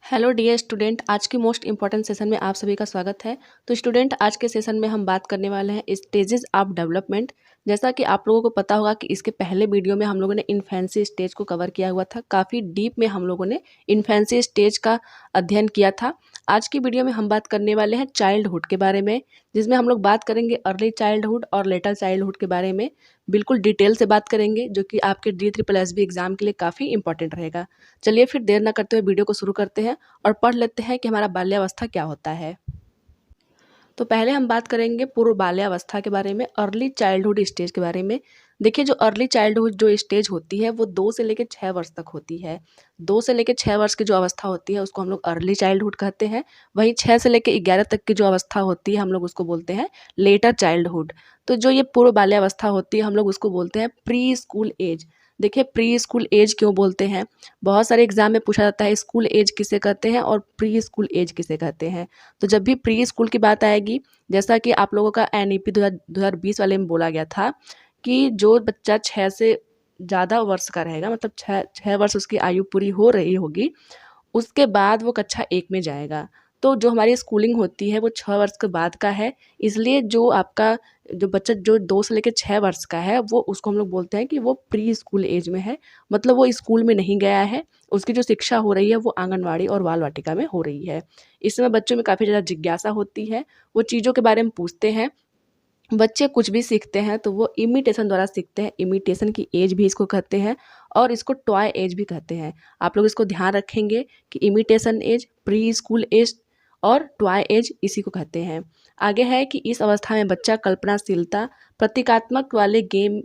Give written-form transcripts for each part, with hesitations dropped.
Hello dear student, आज की most important session में आप सभी का स्वागत है। तो स्टूडेंट, आज के सेशन में हम बात करने वाले हैं स्टेजेस ऑफ डेवलपमेंट। जैसा कि आप लोगों को पता होगा कि इसके पहले वीडियो में हम लोगों ने इन्फेंसी स्टेज को कवर किया हुआ था। काफ़ी डीप में हम लोगों ने इन्फेंसी स्टेज का अध्ययन किया था। आज की वीडियो में हम बात करने वाले हैं चाइल्डहुड के बारे में, जिसमें हम लोग बात करेंगे अर्ली चाइल्डहुड और लेटर चाइल्डहुड के बारे में। बिल्कुल डिटेल से बात करेंगे, जो कि आपके DSSB एग्जाम के लिए काफ़ी इंपॉर्टेंट रहेगा। चलिए फिर देर ना करते हुए वीडियो को शुरू करते हैं और पढ़ लेते हैं कि हमारा बाल्यावस्था क्या होता है। तो पहले हम बात करेंगे पूर्व बाल्यावस्था के बारे में, अर्ली चाइल्डहुड स्टेज के बारे में। देखिए, जो अर्ली चाइल्डहुड जो स्टेज होती है वो 2 से लेकर 6 वर्ष तक होती है। 2 से लेकर 6 वर्ष की जो अवस्था होती है उसको हम लोग अर्ली चाइल्डहुड कहते हैं। वहीं 6 से लेकर 11 तक की जो अवस्था होती है हम लोग उसको बोलते हैं लेटर चाइल्डहुड। तो जो ये पूर्व बाल्यावस्था होती है हम लोग उसको बोलते हैं प्री स्कूल एज। देखिए, प्री स्कूल एज क्यों बोलते हैं? बहुत सारे एग्जाम में पूछा जाता है स्कूल एज किसे कहते हैं और प्री स्कूल एज किसे कहते हैं। तो जब भी प्री स्कूल की बात आएगी, जैसा कि आप लोगों का NEP 2020 वाले में बोला गया था कि जो बच्चा 6 से ज़्यादा वर्ष का रहेगा, मतलब 6 वर्ष उसकी आयु पूरी हो रही होगी, उसके बाद वो कक्षा 1 में जाएगा। तो जो हमारी स्कूलिंग होती है वो 6 वर्ष के बाद का है। इसलिए जो आपका जो बच्चा जो 2 से लेकर 6 वर्ष का है वो उसको हम लोग बोलते हैं कि वो प्री स्कूल एज में है। मतलब वो स्कूल में नहीं गया है, उसकी जो शिक्षा हो रही है वो आंगनवाड़ी और बाल वाटिका में हो रही है। इस समय बच्चों में काफ़ी ज़्यादा जिज्ञासा होती है, वो चीज़ों के बारे में पूछते हैं। बच्चे कुछ भी सीखते हैं तो वो इमिटेशन द्वारा सीखते हैं। इमिटेशन की एज भी इसको कहते हैं और इसको टॉय एज भी कहते हैं। आप लोग इसको ध्यान रखेंगे कि imitation age, pre school age और टॉय एज इसी को कहते हैं। आगे है कि इस अवस्था में बच्चा कल्पनाशीलता, प्रतीकात्मक वाले गेम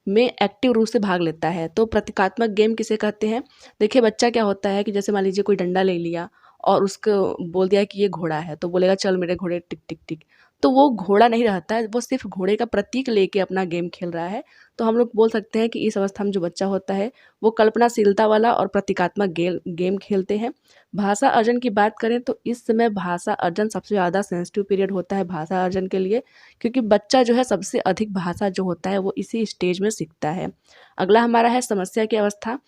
में एक्टिव रूप से भाग लेता है। तो प्रतीकात्मक गेम किसे कहते हैं? देखिए, बच्चा क्या होता है कि जैसे मान लीजिए कोई डंडा ले लिया और उसको बोल दिया कि ये घोड़ा है, तो बोलेगा चल मेरे घोड़े टिक टिक टिक। तो वो घोड़ा नहीं रहता है, वो सिर्फ घोड़े का प्रतीक लेके अपना गेम खेल रहा है। तो हम लोग बोल सकते हैं कि इस अवस्था में जो बच्चा होता है वो कल्पनाशीलता वाला और प्रतीकात्मक गेम खेलते हैं। भाषा अर्जन की बात करें तो इस समय भाषा अर्जन सबसे ज़्यादा सेंसिटिव पीरियड होता है भाषा अर्जन के लिए, क्योंकि बच्चा जो है सबसे अधिक भाषा जो होता है वो इसी स्टेज में सीखता है। अगला हमारा है समस्या की अवस्था।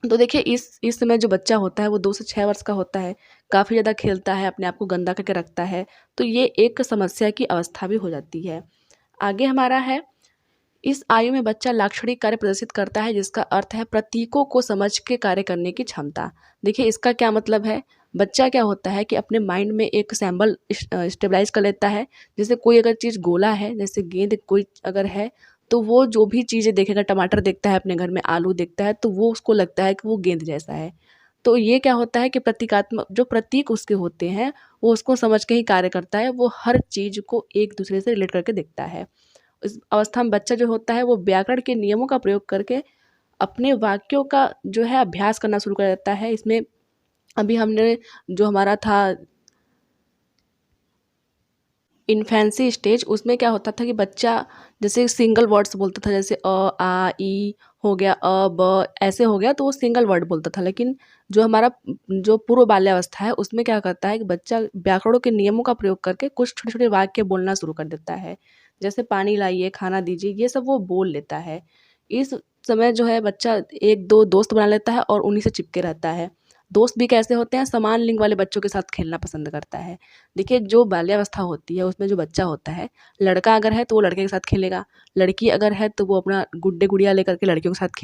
तो देखिए, इस समय जो बच्चा होता है वो 2 से 6 वर्ष का होता है, काफ़ी ज़्यादा खेलता है, अपने आप को गंदा करके रखता है। तो ये एक समस्या की अवस्था भी हो जाती है। आगे हमारा है, इस आयु में बच्चा लाक्षणिक कार्य प्रदर्शित करता है, जिसका अर्थ है प्रतीकों को समझ के कार्य करने की क्षमता। देखिए, इसका क्या मतलब है? बच्चा क्या होता है कि अपने माइंड में एक सिंबल स्टेबलाइज कर लेता है। जैसे कोई अगर चीज़ गोला है, जैसे गेंद कोई अगर है, तो वो जो भी चीज़ें देखेगा, टमाटर देखता है अपने घर में, आलू देखता है, तो वो उसको लगता है कि वो गेंद जैसा है। तो ये क्या होता है कि प्रतीकात्मक जो प्रतीक उसके होते हैं वो उसको समझ के ही कार्य करता है। वो हर चीज़ को एक दूसरे से रिलेट करके देखता है। इस अवस्था में बच्चा जो होता है वो व्याकरण के नियमों का प्रयोग करके अपने वाक्यों का जो है अभ्यास करना शुरू कर देता है। इसमें अभी हमने जो हमारा था इन्फेंसी स्टेज, उसमें क्या होता था कि बच्चा जैसे सिंगल वर्ड्स बोलता था, जैसे आ ई हो गया, ब ऐसे हो गया, तो वो सिंगल वर्ड बोलता था। लेकिन जो हमारा जो पूर्व बाल्यावस्था है उसमें क्या करता है कि बच्चा व्याकरणों के नियमों का प्रयोग करके कुछ छोटे छोटे वाक्य बोलना शुरू कर देता है। जैसे पानी लाइए, खाना दीजिए, ये सब वो बोल लेता है। इस समय जो है बच्चा एक दो दोस्त बना लेता है और उन्हीं से चिपके रहता है। दोस्त भी कैसे होते हैं? समान लिंग वाले बच्चों के साथ खेलना पसंद करता है। देखिए, जो बाल्यावस्था होती है उसमें जो बच्चा होता है, लड़का अगर है तो वो लड़के के साथ खेलेगा, लड़की अगर है तो वो अपना गुड्डे गुड़िया लेकर के लड़कियों के साथ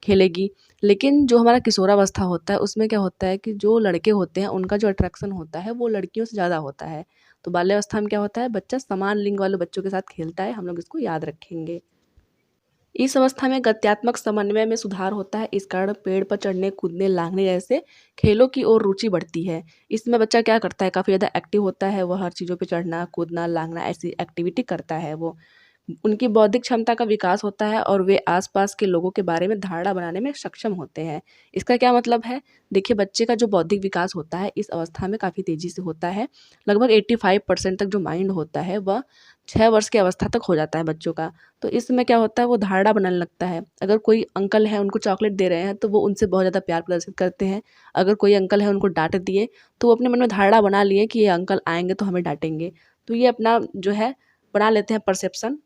खेलेगी। लेकिन जो हमारा किशोरावस्था होता है उसमें क्या होता है कि जो लड़के होते हैं उनका जो अट्रैक्शन होता है वो लड़कियों से ज़्यादा होता है। तो बाल्यावस्था में क्या होता है, बच्चा समान लिंग वाले बच्चों के साथ खेलता है। हम लोग इसको याद रखेंगे। इस अवस्था में गत्यात्मक समन्वय में सुधार होता है। इस कारण पेड़ पर चढ़ने, कूदने, लांघने जैसे खेलों की ओर रुचि बढ़ती है। इसमें बच्चा क्या करता है, काफ़ी ज़्यादा एक्टिव होता है। वो हर चीज़ों पे चढ़ना, कूदना, लांघना ऐसी एक्टिविटी करता है वो। उनकी बौद्धिक क्षमता का विकास होता है और वे आसपास के लोगों के बारे में धारणा बनाने में सक्षम होते हैं। इसका क्या मतलब है? देखिए, बच्चे का जो बौद्धिक विकास होता है इस अवस्था में काफ़ी तेज़ी से होता है। लगभग 85% तक जो माइंड होता है वह 6 वर्ष की अवस्था तक हो जाता है बच्चों का। तो इस समय क्या होता है, वो धारणा बनाने लगता है। अगर कोई अंकल है उनको चॉकलेट दे रहे हैं तो वो उनसे बहुत ज़्यादा प्यार प्रदर्शित करते हैं। अगर कोई अंकल है उनको डाँट दिए तो वो अपने मन में धारणा बना लिए कि ये अंकल आएँगे तो हमें डाँटेंगे। तो ये अपना जो है बना लेते हैं परसेप्शन।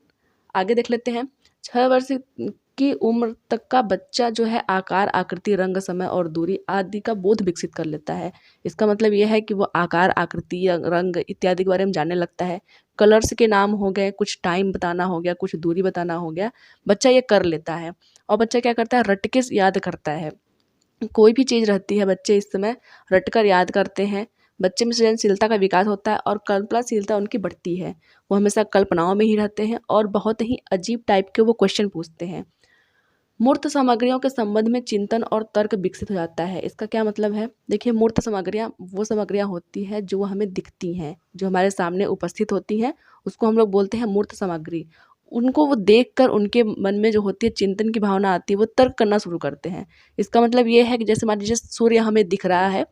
आगे देख लेते हैं। 6 वर्ष की उम्र तक का बच्चा जो है आकार, आकृति, रंग, समय और दूरी आदि का बोध विकसित कर लेता है। इसका मतलब ये है कि वो आकार, आकृति, रंग इत्यादि के बारे में जानने लगता है। कलर्स के नाम हो गए, कुछ टाइम बताना हो गया, कुछ दूरी बताना हो गया, बच्चा ये कर लेता है। और बच्चा क्या करता है, रट के याद करता है। कोई भी चीज़ रहती है, बच्चे इस समय रट कर याद करते हैं। बच्चे में सृजनशीलता का विकास होता है और कल्पनाशीलता उनकी बढ़ती है। वो हमेशा कल्पनाओं में ही रहते हैं और बहुत ही अजीब टाइप के वो क्वेश्चन पूछते हैं। मूर्त सामग्रियों के संबंध में चिंतन और तर्क विकसित हो जाता है। इसका क्या मतलब है? देखिए, मूर्त सामग्रियाँ वो सामग्रियाँ होती हैं जो हमें दिखती हैं, जो हमारे सामने उपस्थित होती हैं, उसको हम लोग बोलते हैं मूर्त सामग्री। उनको वो देखकर उनके मन में जो होती है चिंतन की भावना आती है, वो तर्क करना शुरू करते हैं। इसका मतलब ये है कि जैसे मान लीजिए सूर्य हमें दिख रहा है,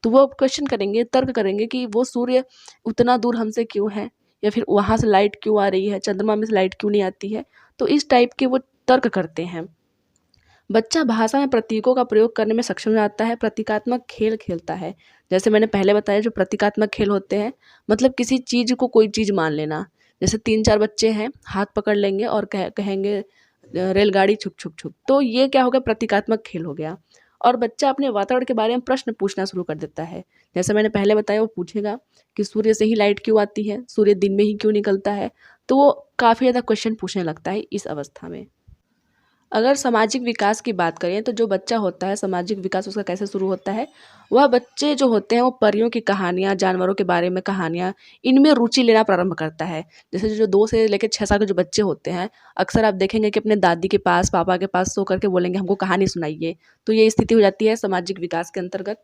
तो वो क्वेश्चन करेंगे, तर्क करेंगे कि वो सूर्य उतना दूर हमसे क्यों है, या फिर वहाँ से लाइट क्यों आ रही है, चंद्रमा में से लाइट क्यों नहीं आती है। तो इस टाइप के वो तर्क करते हैं। बच्चा भाषा में प्रतीकों का प्रयोग करने में सक्षम हो जाता है, प्रतीकात्मक खेल खेलता है। जैसे मैंने पहले बताया, जो प्रतीकात्मक खेल होते हैं, मतलब किसी चीज़ को कोई चीज़ मान लेना। जैसे 3-4 बच्चे हैं, हाथ पकड़ लेंगे और कहेंगे रेलगाड़ी छुक छुक छुक, तो ये क्या हो गया, प्रतीकात्मक खेल हो गया। और बच्चा अपने वातावरण के बारे में प्रश्न पूछना शुरू कर देता है। जैसे मैंने पहले बताया, वो पूछेगा कि सूर्य से ही लाइट क्यों आती है, सूर्य दिन में ही क्यों निकलता है। तो वो काफ़ी ज़्यादा क्वेश्चन पूछने लगता है इस अवस्था में। अगर सामाजिक विकास की बात करें, तो जो बच्चा होता है, सामाजिक विकास उसका कैसे शुरू होता है? वह बच्चे जो होते हैं वो परियों की कहानियाँ, जानवरों के बारे में कहानियाँ, इनमें रुचि लेना प्रारंभ करता है। जैसे जो 2 से लेकर 6 साल के जो बच्चे होते हैं, अक्सर आप देखेंगे कि अपने दादी के पास, पापा के पास सो करके बोलेंगे हमको कहानी सुनाइए। तो ये स्थिति हो जाती है सामाजिक विकास के अंतर्गत।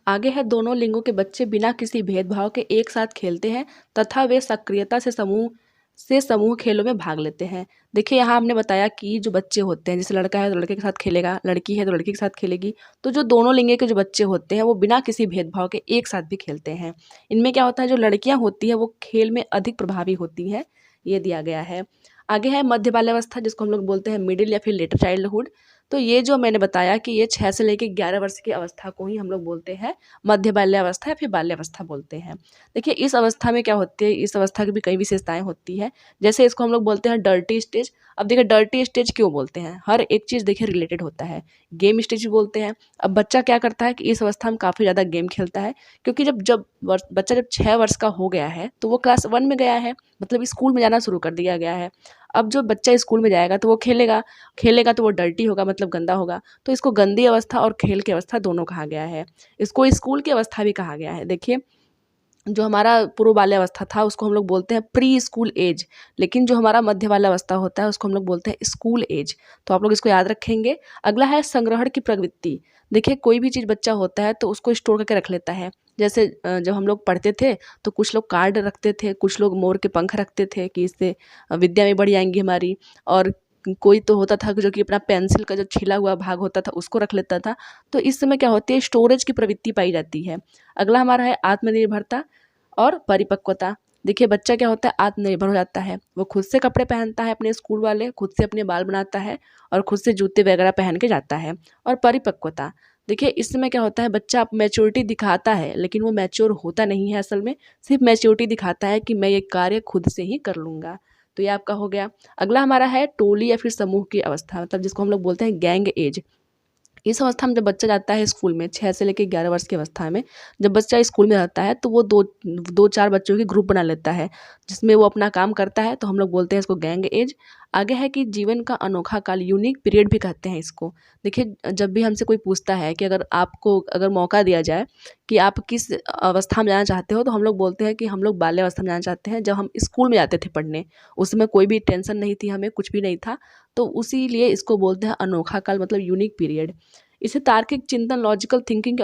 आगे है, दोनों लिंगों के बच्चे बिना किसी भेदभाव के एक साथ खेलते हैं तथा वे सक्रियता से समूह खेलों में भाग लेते हैं। देखिए, यहाँ हमने बताया कि जो बच्चे होते हैं, जैसे लड़का है तो लड़के के साथ खेलेगा, लड़की है तो लड़की के साथ खेलेगी। तो जो दोनों लिंग के जो बच्चे होते हैं वो बिना किसी भेदभाव के एक साथ भी खेलते हैं। इनमें क्या होता है, जो लड़कियाँ होती हैं वो खेल में अधिक प्रभावी होती हैं, ये दिया गया है। आगे है मध्य बाल्यावस्था, जिसको हम लोग बोलते हैं मिडिल या फिर लेटर चाइल्डहुड। तो ये जो मैंने बताया कि ये 6 से लेकर 11 वर्ष की अवस्था को ही हम लोग बोलते हैं मध्य बाल्यावस्था या फिर बाल्यावस्था बोलते हैं। देखिए, इस अवस्था में क्या होती है, इस अवस्था की भी कई विशेषताएं होती हैं। जैसे इसको हम लोग बोलते हैं डर्टी स्टेज। अब देखिए, डर्टी स्टेज क्यों बोलते हैं, हर एक चीज़ देखिए रिलेटेड होता है। गेम स्टेज भी बोलते हैं। अब बच्चा क्या करता है कि इस अवस्था में काफ़ी ज़्यादा गेम खेलता है, क्योंकि बच्चा जब 6 वर्ष का हो गया है तो वो क्लास 1 में गया है, मतलब स्कूल में जाना शुरू कर दिया गया है। अब जो बच्चा स्कूल में जाएगा तो वो खेलेगा, खेलेगा तो वो डर्टी होगा, मतलब गंदा होगा। तो इसको गंदी अवस्था और खेल की अवस्था दोनों कहा गया है। इसको स्कूल की अवस्था भी कहा गया है। देखिए, जो हमारा पूर्व बाल्यावस्था था उसको हम लोग बोलते हैं प्री स्कूल एज, लेकिन जो हमारा मध्य बाल्यावस्था होता है उसको हम लोग बोलते हैं स्कूल एज। तो आप लोग इसको याद रखेंगे। अगला है संग्रहण की प्रवृत्ति। देखिए, कोई भी चीज़ बच्चा होता है तो उसको स्टोर करके रख लेता है। जैसे जब हम लोग पढ़ते थे तो कुछ लोग कार्ड रखते थे, कुछ लोग मोर के पंख रखते थे कि इससे विद्या में बढ़ जाएंगी हमारी। और कोई तो होता था जो कि अपना पेंसिल का जो छिला हुआ भाग होता था उसको रख लेता था। तो इस समय क्या होती है, स्टोरेज की प्रवृत्ति पाई जाती है। अगला हमारा है आत्मनिर्भरता और परिपक्वता। देखिए, बच्चा क्या होता है, आत्मनिर्भर हो जाता है। वो खुद से कपड़े पहनता है, अपने स्कूल वाले खुद से अपने बाल बनाता है और खुद से जूते वगैरह पहन के जाता है। और परिपक्वता, देखिए इस समय क्या होता है, बच्चा मैच्योरिटी दिखाता है लेकिन वो मैच्योर होता नहीं है असल में, सिर्फ मैच्योरिटी दिखाता है कि मैं ये कार्य खुद से ही कर लूँगा। तो ये आपका हो गया। अगला हमारा है टोली या फिर समूह की अवस्था, मतलब जिसको हम लोग बोलते हैं गैंग एज। इस अवस्था में जब बच्चा जाता है स्कूल में, 6 से लेकर 11 वर्ष की अवस्था में जब बच्चा स्कूल में रहता है तो वो दो चार बच्चों की ग्रुप बना लेता है, जिसमें वो अपना काम करता है। तो हम लोग बोलते हैं इसको गैंग एज। आगे है कि जीवन का अनोखा काल, यूनिक पीरियड भी कहते हैं इसको। देखिए, जब भी हमसे कोई पूछता है कि अगर मौका दिया जाए कि आप किस अवस्था में जाना चाहते हो, तो हम लोग बोलते हैं कि हम लोग बाल्यावस्था में जाना चाहते हैं। जब हम स्कूल में जाते थे पढ़ने, उस समय कोई भी टेंशन नहीं थी, हमें कुछ भी नहीं था। तो उसी लिए इसको बोलते हैं अनोखा काल, मतलब यूनिक पीरियड। इसे तार्किक चिंतन, लॉजिकल थिंकिंग की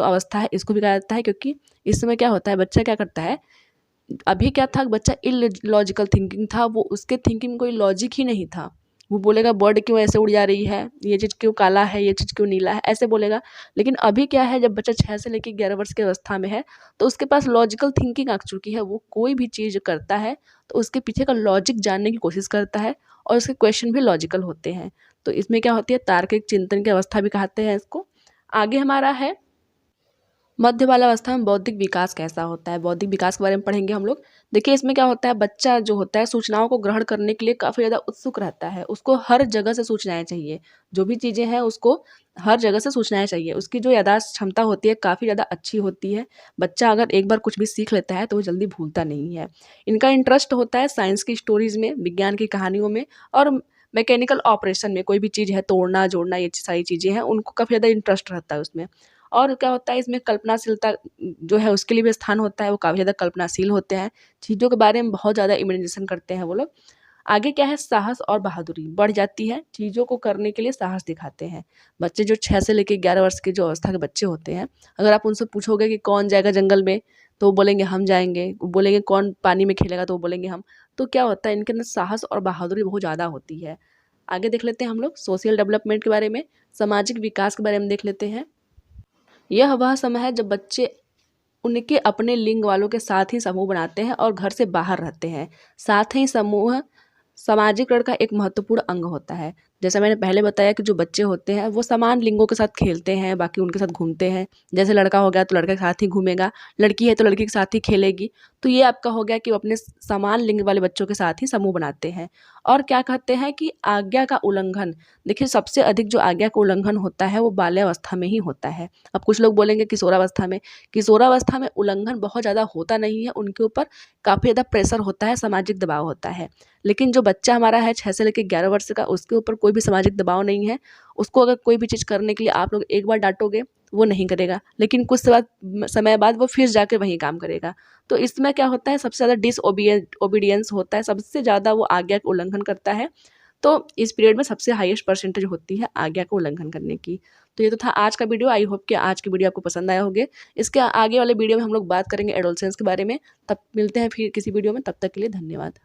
अवस्था है, इसको भी कहा जाता है। क्योंकि इस समय क्या होता है, बच्चा क्या करता है, अभी क्या था, बच्चा इलॉजिकल थिंकिंग था, वो उसके थिंकिंग में कोई लॉजिक ही नहीं था। वो बोलेगा बर्ड क्यों ऐसे उड़ जा रही है, ये चीज़ क्यों काला है, ये चीज़ क्यों नीला है, ऐसे बोलेगा। लेकिन अभी क्या है, जब बच्चा 6 से लेकर 11 वर्ष की अवस्था में है तो उसके पास लॉजिकल थिंकिंग आ चुकी है। वो कोई भी चीज़ करता है तो उसके पीछे का लॉजिक जानने की कोशिश करता है और उसके क्वेश्चन भी लॉजिकल होते हैं। तो इसमें क्या होती है, तार्किक चिंतन की अवस्था भी कहते हैं इसको। आगे हमारा है मध्य बाल्यावस्था में बौद्धिक विकास कैसा होता है, बौद्धिक विकास के बारे में पढ़ेंगे हम लोग। देखिए इसमें क्या होता है, बच्चा जो होता है सूचनाओं को ग्रहण करने के लिए काफ़ी ज़्यादा उत्सुक रहता है। उसको हर जगह से सूचनाएँ चाहिए, जो भी चीज़ें हैं उसको हर जगह से सूचनाएँ चाहिए। उसकी जो याददाश्त क्षमता होती है काफ़ी ज़्यादा अच्छी होती है। बच्चा अगर एक बार कुछ भी सीख लेता है तो वो जल्दी भूलता नहीं है। इनका इंटरेस्ट होता है साइंस की स्टोरीज़ में, विज्ञान की कहानियों में और मैकेनिकल ऑपरेशन में। कोई भी चीज़ है तोड़ना, जोड़ना, ये सारी चीज़ें हैं, उनको काफ़ी ज़्यादा इंटरेस्ट रहता है उसमें। और क्या होता है इसमें कल्पनाशीलता जो है उसके लिए भी स्थान होता है, वो काफ़ी ज़्यादा कल्पनाशील होते हैं, चीज़ों के बारे में बहुत ज़्यादा इमेजिनेशन करते हैं वो लोग। आगे क्या है, साहस और बहादुरी बढ़ जाती है, चीज़ों को करने के लिए साहस दिखाते हैं। बच्चे जो 6 से लेके 11 वर्ष के जो अवस्था के बच्चे होते हैं, अगर आप उनसे पूछोगे कि कौन जाएगा जंगल में, तो वो बोलेंगे हम जाएँगे, वो बोलेंगे कौन पानी में खेलेगा, तो वो बोलेंगे हम। तो क्या होता है इनके अंदर साहस और बहादुरी बहुत ज़्यादा होती है। आगे देख लेते हैं हम लोग सोशल डेवलपमेंट के बारे में, सामाजिक विकास के बारे में देख लेते हैं। यह वह समय है जब बच्चे उनके अपने लिंग वालों के साथ ही समूह बनाते हैं और घर से बाहर रहते हैं। साथ ही समूह सामाजिकरण का एक महत्वपूर्ण अंग होता है। जैसा मैंने पहले बताया कि जो बच्चे होते हैं वो समान लिंगों के साथ खेलते हैं, बाकी उनके साथ घूमते हैं। जैसे लड़का हो गया तो लड़के के साथ ही घूमेगा, लड़की है तो लड़की के साथ ही खेलेगी। तो ये आपका हो गया कि वो अपने समान लिंग वाले बच्चों के साथ ही समूह बनाते हैं। और क्या कहते हैं कि आज्ञा का उल्लंघन, देखिए सबसे अधिक जो आज्ञा का उल्लंघन होता है वो बाल्यावस्था में ही होता है। अब कुछ लोग बोलेंगे किशोरावस्था में, किशोरावस्था में उल्लंघन बहुत ज़्यादा होता नहीं है, उनके ऊपर काफ़ी ज़्यादा प्रेशर होता है, सामाजिक दबाव होता है। लेकिन जो बच्चा हमारा है 6 से लेकर 11 वर्ष का, उसके ऊपर कोई भी सामाजिक दबाव नहीं है। उसको अगर कोई भी चीज़ करने के लिए आप लोग एक बार डाँटोगे, वो नहीं करेगा, लेकिन कुछ समय बाद वो फिर जाकर वही काम करेगा। तो इसमें क्या होता है, सबसे ज़्यादा ओबीडियंस होता है, सबसे ज़्यादा वो आज्ञा का उल्लंघन करता है। तो इस पीरियड में सबसे हाईएस्ट परसेंटेज होती है आज्ञा का उल्लंघन करने की। तो ये तो था आज का वीडियो। आई होप कि आज की वीडियो आपको पसंद आया होगे। इसके आगे वाले वीडियो में हम लोग बात करेंगे एडोलसेंस के बारे में। तब मिलते हैं फिर किसी वीडियो में, तब तक के लिए धन्यवाद।